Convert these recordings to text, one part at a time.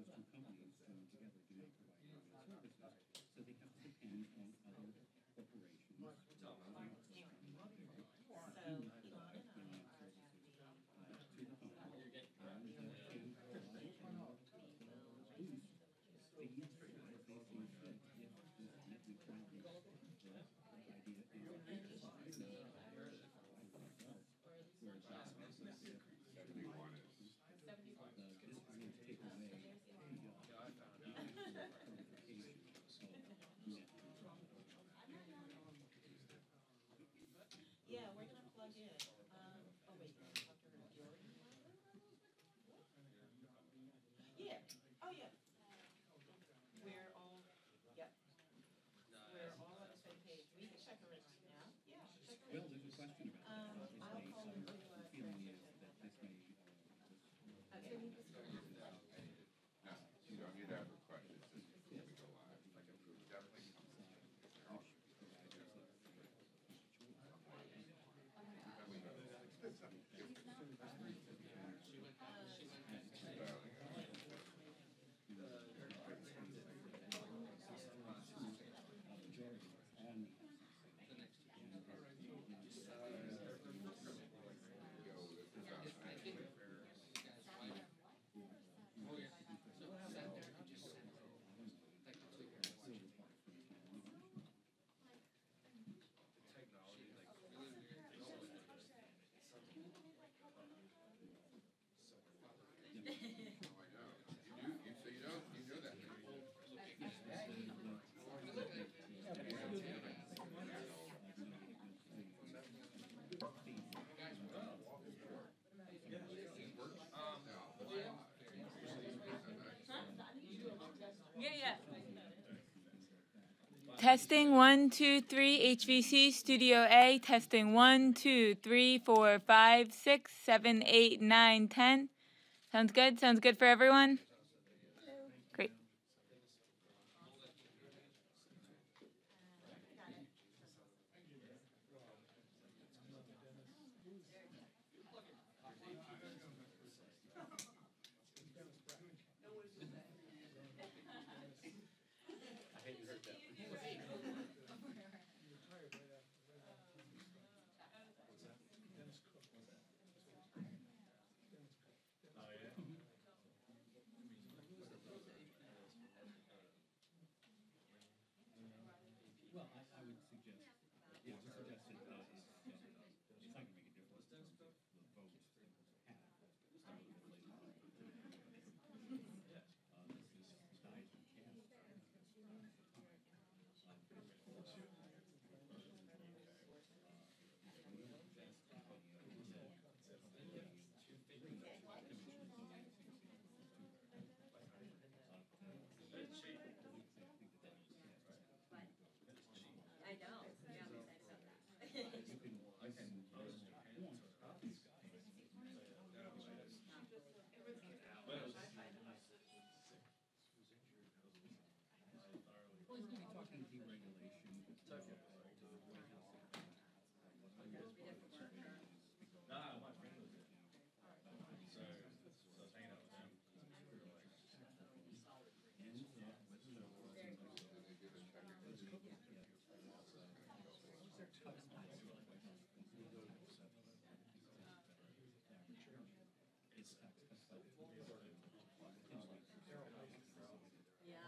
those two companies joined together do not provide internet services, so they have to depend on other corporations. So Elon and I are happy to the home. You're getting Yeah, we're gonna plug in. Oh wait, you want to talk to her, Jordan? Yeah. Oh yeah. We're all. Yep. We're all on the same page. We can check her in right now. Yeah. Check her Well, in. there's a question about that. I'll call her to. The feeling is that this may, Okay. No, you don't need to have a question, it's just before we go live. Definitely come. Yeah, yeah. Testing 1, 2, 3, HVC Studio A. Testing 1, 2, 3, 4, 5, 6, 7, 8, 9, 10. Sounds good? Sounds good for everyone? Great. I hate you heard that. Oh yeah. well, I would suggest, yeah, I would suggest that it's not going to make a difference in terms of the votes that were had. Some of it later on. This is dies and cast. I know. Yeah, I'm excited about that. Well, he's going to be talking deregulation. Nah, my friend was there. So I was hanging out with him. We were like, Yeah.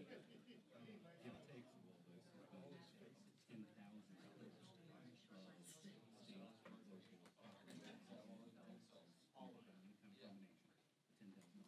Christmas gift to the American people. But of course, give takes of all this is about $10,000 of state and local operations. All of them, income combination, $10,000.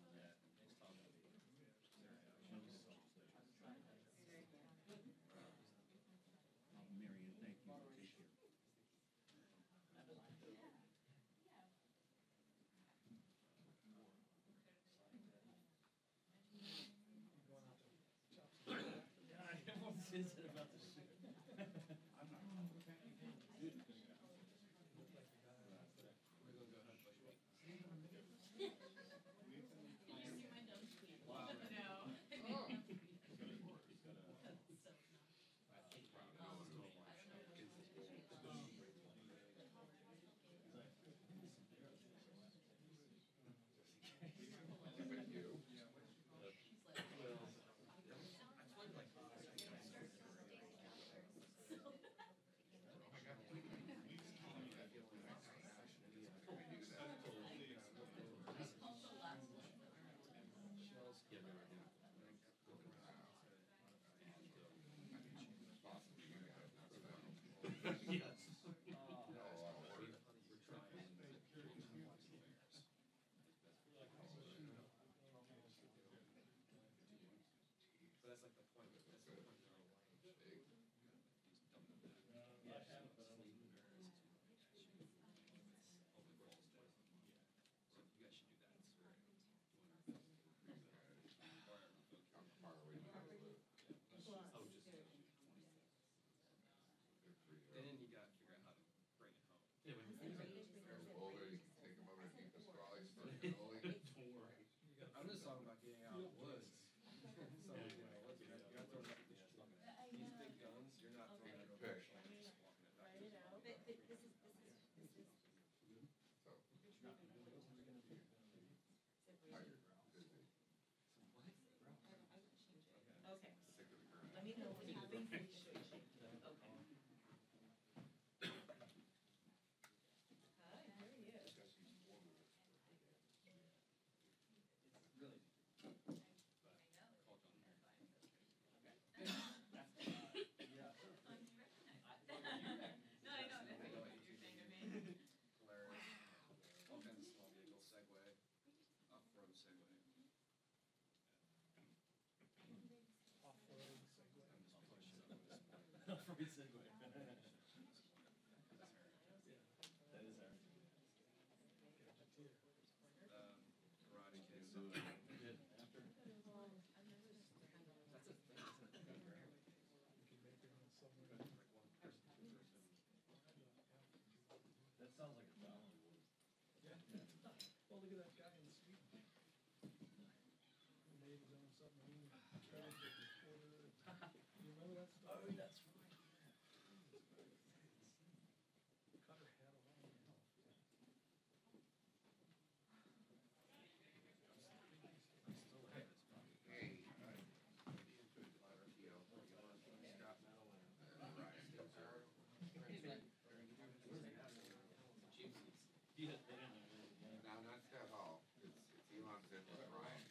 No, not Steph Hall. It's Elon Zipper and Ryan.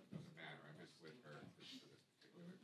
Doesn't matter. I'm just with her for this particular.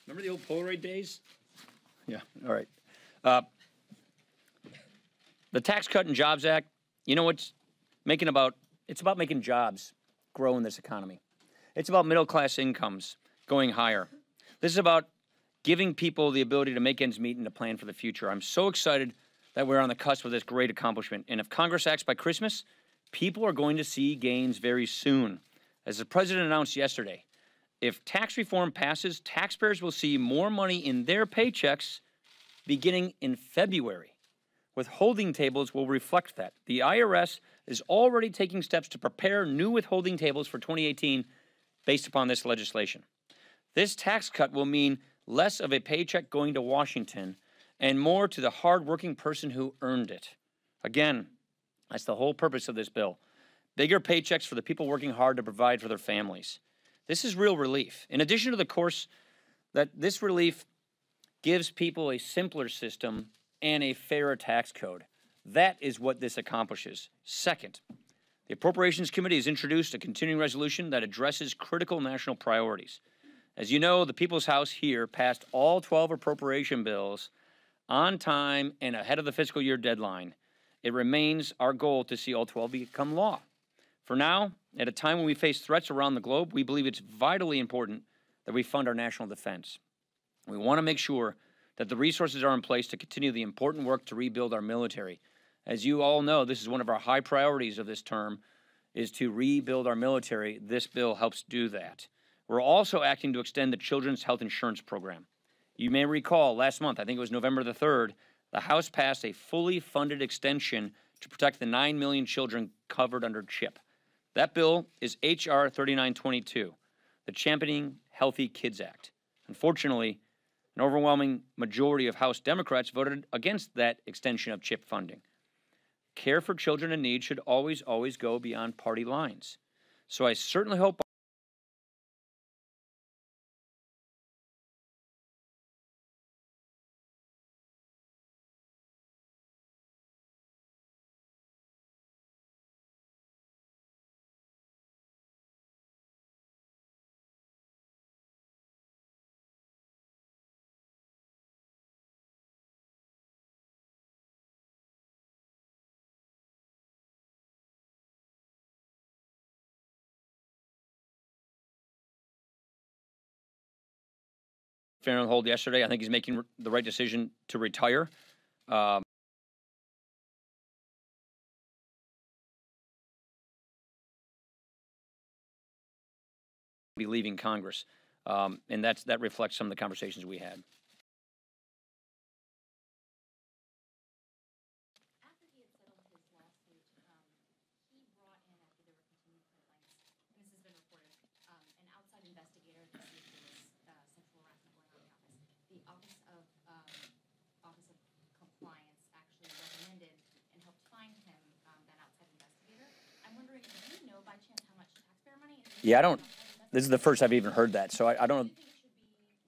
Remember the old Polaroid days? Yeah, all right. The Tax Cut and Jobs Act, you know what's it's about making jobs grow in this economy. It's about middle-class incomes going higher. This is about giving people the ability to make ends meet and to plan for the future. I'm so excited that we're on the cusp of this great accomplishment. And if Congress acts by Christmas, people are going to see gains very soon. As the president announced yesterday, if tax reform passes, taxpayers will see more money in their paychecks beginning in February. Withholding tables will reflect that. The IRS is already taking steps to prepare new withholding tables for 2018 based upon this legislation. This tax cut will mean less of a paycheck going to Washington and more to the hardworking person who earned it. Again, that's the whole purpose of this bill. Bigger paychecks for the people working hard to provide for their families. This is real relief. In addition to the course that this relief gives people a simpler system and a fairer tax code. That is what this accomplishes. Second, the Appropriations Committee has introduced a continuing resolution that addresses critical national priorities. As you know, the People's House here passed all 12 appropriation bills on time and ahead of the fiscal year deadline. It remains our goal to see all 12 become law. For now, at a time when we face threats around the globe, we believe it's vitally important that we fund our national defense. We want to make sure that the resources are in place to continue the important work to rebuild our military. As you all know, this is one of our high priorities of this term, is to rebuild our military. This bill helps do that. We're also acting to extend the Children's Health Insurance Program. You may recall last month, I think it was November the 3rd, the House passed a fully funded extension to protect the 9 million children covered under CHIP. That bill is H.R. 3922, the Championing Healthy Kids Act. Unfortunately, an overwhelming majority of House Democrats voted against that extension of CHIP funding. Care for children in need should always go beyond party lines. So I certainly hope Farrenhold yesterday. I think he's making the right decision to retire. Be leaving Congress, and that reflects some of the conversations we had. After he had settled his lawsuit, he brought in, after there were continued complaints, and this has been reported, an outside investigator to see if there was sexual harassment going on in the office. The Office of Compliance actually recommended and helped find him that outside investigator. I'm wondering, do you know by chance how much taxpayer money is? Yeah, I don't. This is the first I've even heard that, so I don't. Do you think it should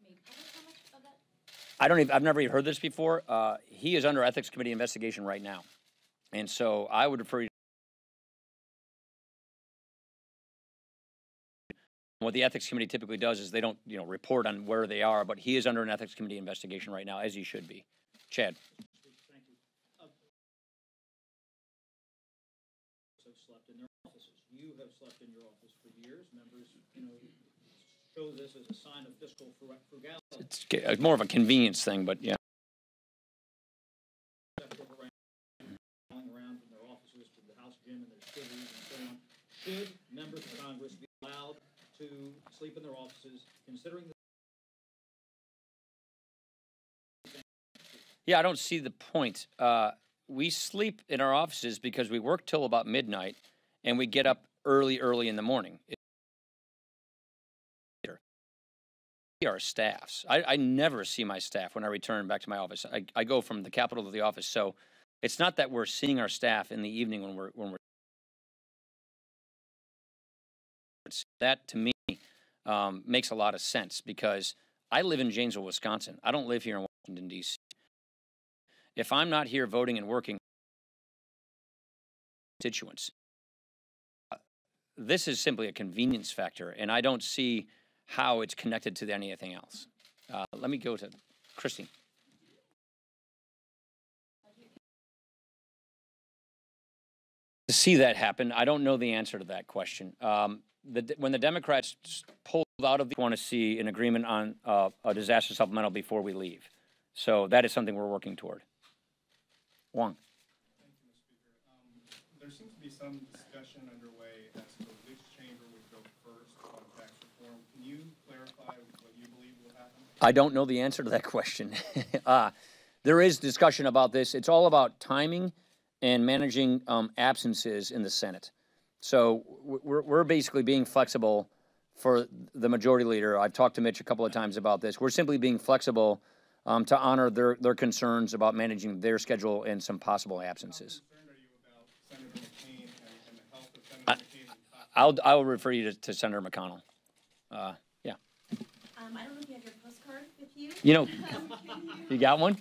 be made public how much of that? I don't even. I've never even heard this before. He is under ethics committee investigation right now, and so I would refer you. What the ethics committee typically does is they don't, report on where they are, but he is under an ethics committee investigation right now, as he should be. Chad. Thank you. Have slept in their offices. You have slept in your office for years. Members, show this as a sign of fiscal frugality. It's more of a convenience thing, but yeah. Around from their offices to the House gym and their cities and so on. Should members of Congress be allowed to sleep in their offices, considering the Yeah, I don't see the point. We sleep in our offices because we work till about midnight, and we get up early in the morning. Our staffs. I never see my staff when I return back to my office. I go from the Capitol to the office, so it's not that we're seeing our staff in the evening when we're. That to me makes a lot of sense because I live in Janesville, Wisconsin. I don't live here in Washington, D.C. If I'm not here voting and working, constituents, this is simply a convenience factor, and I don't see how it's connected to anything else. Let me go to Christine. To see that happen, I don't know the answer to that question. When the Democrats pulled out of the, want to see an agreement on a disaster supplemental before we leave. So that is something we're working toward. Wong. Thank you, Mr. Speaker. There seems to be some discussion underway as to which chamber would go first on tax reform. Can you clarify what you believe will happen? I don't know the answer to that question. There is discussion about this. It's all about timing and managing absences in the Senate. So we're basically being flexible for the majority leader. I've talked to Mitch a couple of times about this. We're simply being flexible to honor their concerns about managing their schedule and some possible absences. How concerned are you about Senator McCain and the health of Senator McCain? I will refer you to Senator McConnell. Yeah. I don't know if you have your postcard with you. You got one?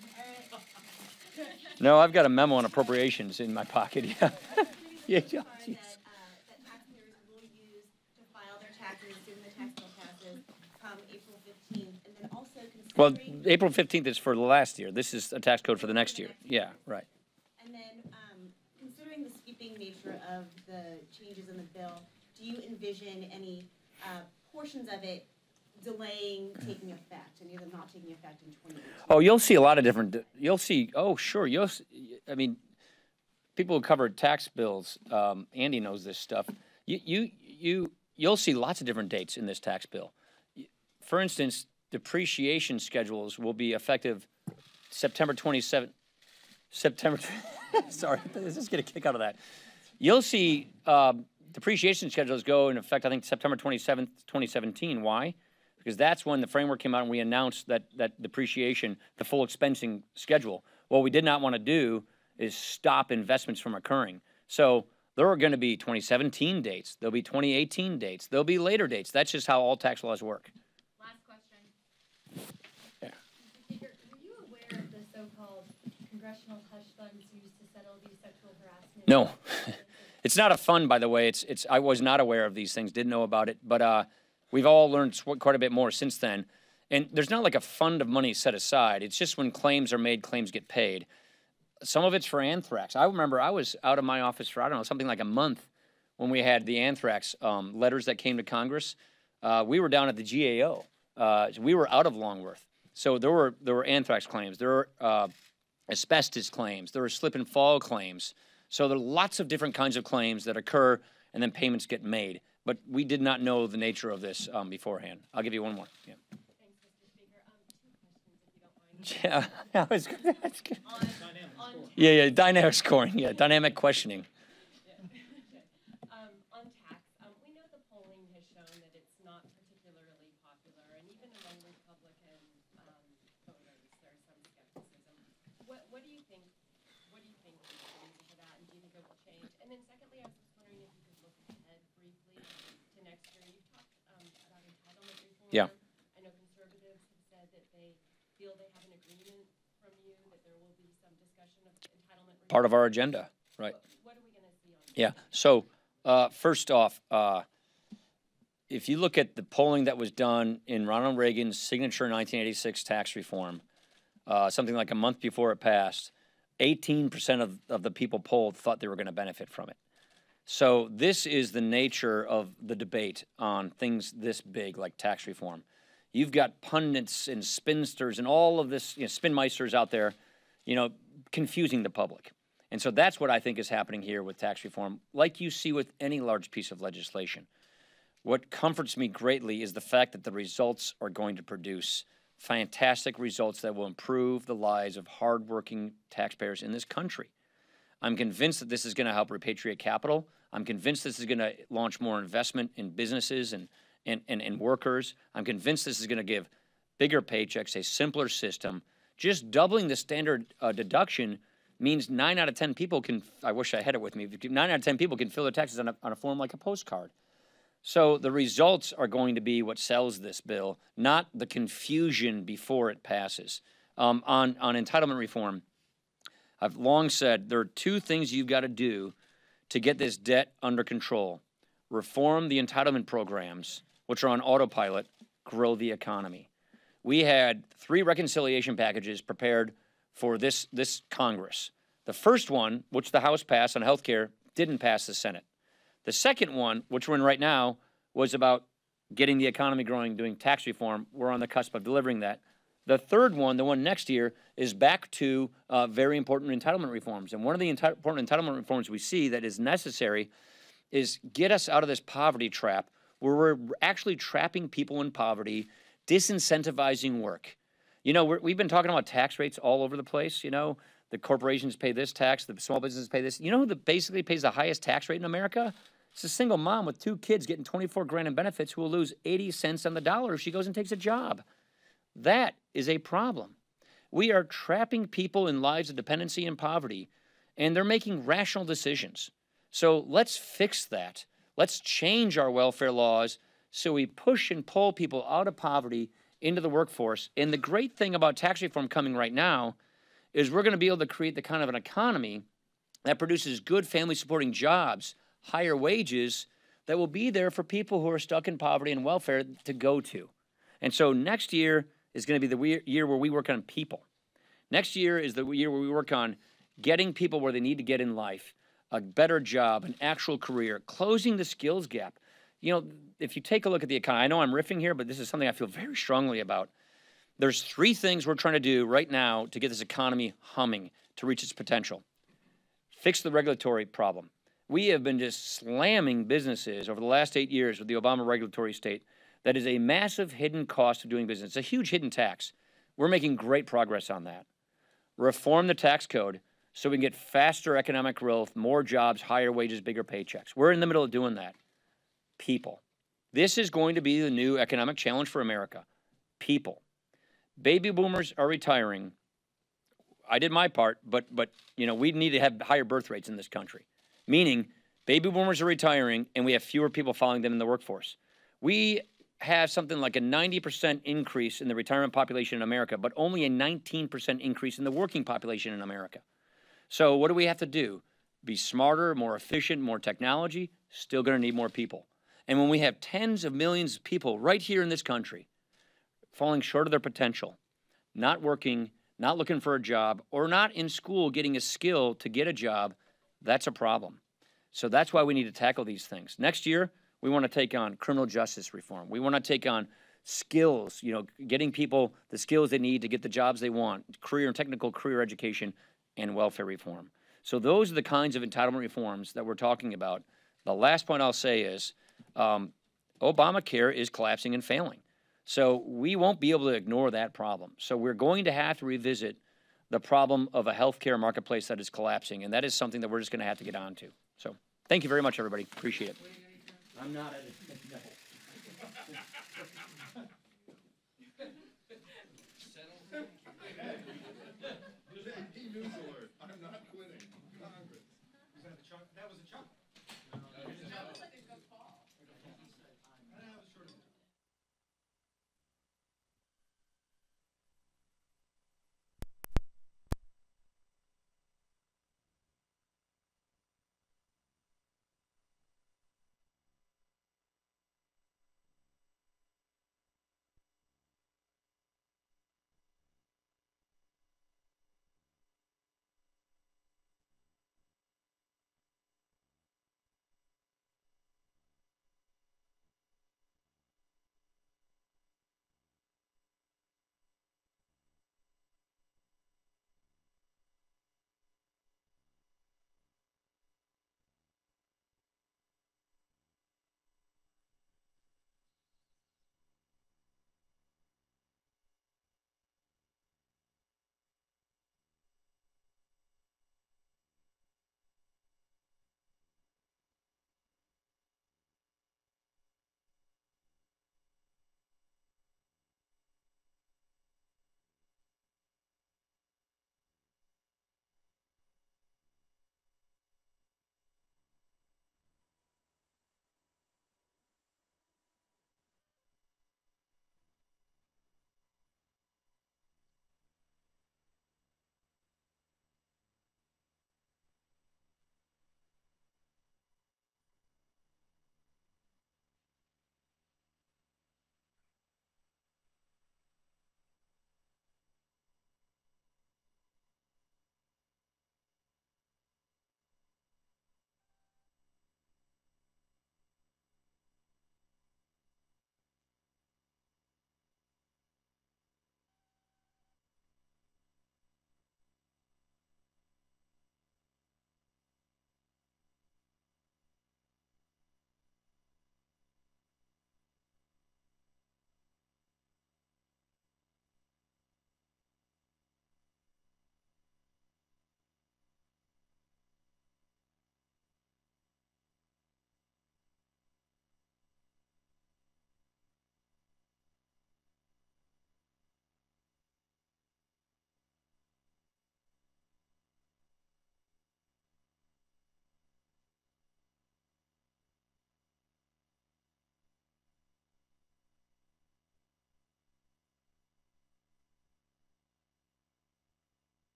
No, I've got a memo on appropriations in my pocket. Yeah. Yeah. That taxpayers will use to file their taxes when the tax bill passes come April 15th, and then also Well, considering. April 15th is for the last year. This is a tax code for the next year. Yeah, right. And then, considering the sweeping nature of the changes in the bill, do you envision any portions of it delaying taking effect, and either not taking effect in 2018? Oh, you'll see a lot of different. Oh, sure. People who cover tax bills. Andy knows this stuff. You'll see lots of different dates in this tax bill. For instance, depreciation schedules will be effective September 27th. Sorry, let's just get a kick out of that. You'll see depreciation schedules go in effect, I think, September 27th, 2017. Why? Because that's when the framework came out and we announced that depreciation, the full expensing schedule. What we did not want to do is stop investments from occurring. So there are going to be 2017 dates. There'll be 2018 dates. There'll be later dates. That's just how all tax laws work. Last question. Yeah. Mr. Speaker, were you aware of the so-called congressional hush funds used to settle these sexual harassment? No. It's not a fund, by the way. I was not aware of these things, didn't know about it, but we've all learned quite a bit more since then. And there's not like a fund of money set aside. It's just when claims are made, claims get paid. Some of it's for anthrax. I remember I was out of my office for, I don't know, something like a month when we had the anthrax letters that came to Congress. We were down at the GAO. We were out of Longworth. So there were anthrax claims, there were asbestos claims, there were slip and fall claims. So there are lots of different kinds of claims that occur, and then payments get made. But we did not know the nature of this beforehand. I'll give you one more. Yeah. Thanks, Mr. Speaker. Two questions, if you don't mind. Yeah, that was good. That's good. On Yeah, dynamic scoring. Yeah, dynamic questioning. on tax, we know the polling has shown that it's not particularly popular, and even among Republican voters, there's some skepticism. What do you think? What do you think is the reason for that, and do you think it will change? And then secondly, I was just wondering if you could look ahead briefly to next year. You talked about entitlement reform. Yeah. I know conservatives have said that they feel they have an agreement from you that there will be some discussion of entitlement reform. Part of our agenda, right? What are we going to see on that? Yeah. So first off, if you look at the polling that was done in Ronald Reagan's signature 1986 tax reform, something like a month before it passed, 18% of the people polled thought they were going to benefit from it. So this is the nature of the debate on things this big like tax reform. You've got pundits and spinsters and all of this, spinmeisters out there, confusing the public. And so that's what I think is happening here with tax reform, like you see with any large piece of legislation. What comforts me greatly is the fact that the results are going to produce fantastic results that will improve the lives of hardworking taxpayers in this country. I'm convinced that this is going to help repatriate capital. I'm convinced this is going to launch more investment in businesses and workers. I'm convinced this is going to give bigger paychecks, a simpler system. Just doubling the standard deduction means 9 out of 10 people can, I wish I had it with me, 9 out of 10 people can fill their taxes on a form like a postcard. So the results are going to be what sells this bill, not the confusion before it passes. On entitlement reform, I've long said there are two things you've got to do to get this debt under control. Reform the entitlement programs, which are on autopilot, grow the economy. We had 3 reconciliation packages prepared for this Congress. The first one, which the House passed on health care, didn't pass the Senate. The second one, which we're in right now, was about getting the economy growing, doing tax reform. We're on the cusp of delivering that. The third one, the one next year, is back to very important entitlement reforms. And one of the important entitlement reforms we see that is necessary is get us out of this poverty trap where we're actually trapping people in poverty, disincentivizing work. We've been talking about tax rates all over the place. The corporations pay this tax, the small businesses pay this. You know who basically pays the highest tax rate in America? It's a single mom with 2 kids getting 24 grand in benefits who will lose 80 cents on the dollar if she goes and takes a job. That is a problem. We are trapping people in lives of dependency and poverty, and they're making rational decisions. So let's fix that. Let's change our welfare laws so we push and pull people out of poverty into the workforce. And the great thing about tax reform coming right now is we're going to be able to create the kind of an economy that produces good family-supporting jobs, higher wages, that will be there for people who are stuck in poverty and welfare to go to. And so next year is going to be the year where we work on people. Next year is the year where we work on getting people where they need to get in life, a better job, an actual career, closing the skills gap. If you take a look at the economy, I know I'm riffing here, but this is something I feel very strongly about. There's 3 things we're trying to do right now to get this economy humming, to reach its potential. Fix the regulatory problem. We have been just slamming businesses over the last 8 years with the Obama regulatory state. That is a massive hidden cost of doing business. It's a huge hidden tax. We're making great progress on that. Reform the tax code so we can get faster economic growth, more jobs, higher wages, bigger paychecks. We're in the middle of doing that. People. This is going to be the new economic challenge for America. People. Baby boomers are retiring. I did my part, but we need to have higher birth rates in this country. Meaning, baby boomers are retiring, and we have fewer people following them in the workforce. We have something like a 90% increase in the retirement population in America, but only a 19% increase in the working population in America. So what do we have to do? Be smarter, more efficient, more technology, still going to need more people. And when we have tens of millions of people right here in this country falling short of their potential, not working, not looking for a job, or not in school getting a skill to get a job, that's a problem. So that's why we need to tackle these things. Next year, we want to take on criminal justice reform. We want to take on skills, getting people the skills they need to get the jobs they want, career and technical career education, and welfare reform. So those are the kinds of entitlement reforms that we're talking about. The last point I'll say is Obamacare is collapsing and failing. So we won't be able to ignore that problem. So we're going to have to revisit the problem of a healthcare marketplace that is collapsing, and that is something that we're just going to have to get on to. So thank you very much, everybody. Appreciate it. I'm not at it. No.